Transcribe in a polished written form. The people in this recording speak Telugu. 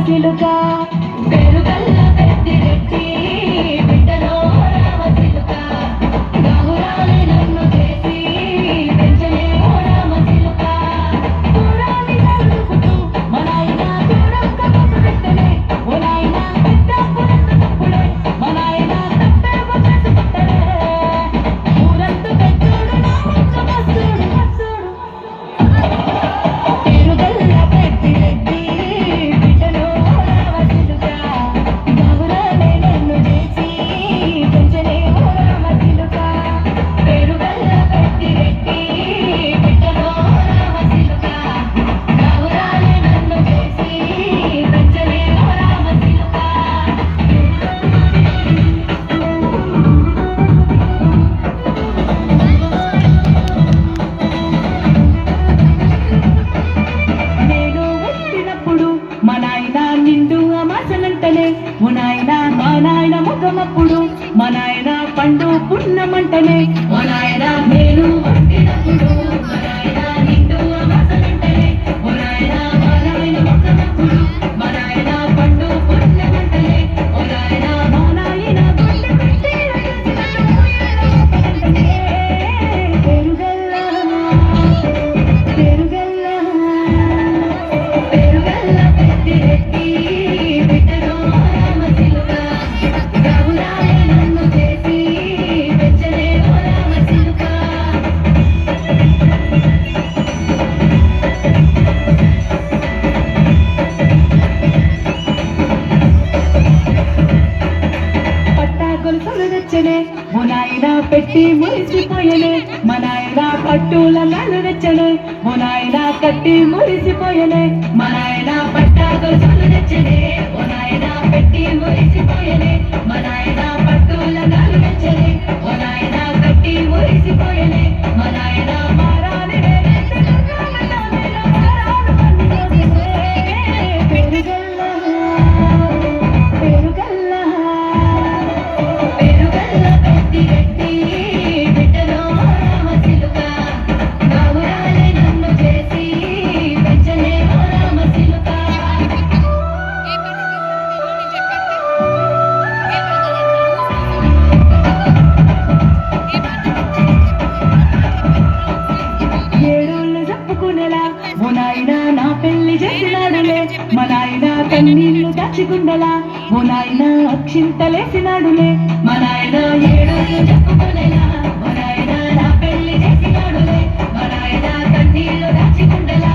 చిలుక పెరుగల్ల పెద్దిరెడ్డి బిడ్డలో రామ చిలుక గావురాలే నన్ను చేసి పెంచలే ఓ రామ చిలుక దూరాన్ని చదువుకుంటూ మా నాయన దూరంక బొట్టు పెట్టలే ఓ నాయన పెద్దప్పుడంత తప్పుడే మా నాయన తప్పేమో చేసుకుంటలే ఊరంత పెద్దోడు నా వంక మస్తుడు పెరుగల్ల పెద్దిరెడ్డి బిడ్డలో రామ చిలుక గావురాలే నన్ను చేసి పెంచలే ఓ రామ చిలుక పెరుగల్ల పెద్దిరెడ్డి బిడ్డలో రామ చిలుక గావురాలే నన్ను చేసి పెంచలే ఓ రామ చిలుక నేను వచ్చినప్పుడు మా నాయన నిండు అమాసనంటనే ఓ నాయన మా నాయన ముఖమప్పుడు మా నాయన పండు పున్నమంటనే ఓ నాయన నేను వచ్చినప్పుడు మా నాయన నిండు అమాసనంటనే ఓ నాయన మా నాయన ముఖమప్పుడు మా నాయన పండు పున్నమంటనే ఓ నాయన మా నాయన గుండె పెట్టి పెరుగల్ల పెరుగల్ల పెరుగల్ల పెద్దిరెడ్డి బిడ్డలో రామ చిలుక గావురాలే నన్ను చేసి పెంచలే ఓ రామ చిలుక పట్టా గొలుసులు తెచ్చనే ఓ నాయన పెట్టి మురిసిపోయనే మా నాయన పట్టుల నన్ను తెచ్చనే ఓ నాయన కట్టి మురిసిపోయనే మా నాయన పట్టా గొలుసులు తెచ్చనే ఓ నాయన పెట్టి మురిసిపోయనే మా నాయన పట్టుల నన్ను తెచ్చనే ఓ నాయన కట్టి మురిసిపోయనే మా నాయన మారాని పెరుగల్ల పెరుగల్ల పెరుగల్ల పెద్దిరెడ్డి బిడ్డలో రామ చిలుక గావురాలే నన్ను చేసి పెంచలే ఓ రామ చిలుక ఏడోళ్ళు చెప్పుకునేలా ఓ నాయన నా పెళ్లి చేసినాడులే మా నాయన కన్నీళ్లు దాచుకుండలా ఓ నాయన అక్షింతలేసినాడులే మా నాయన ఏడోళ్ళు చెప్పుకునేలా ఓ నాయన నా పెళ్లి చేసినాడులే మా నాయన కన్నీళ్లు దాచుకుండలా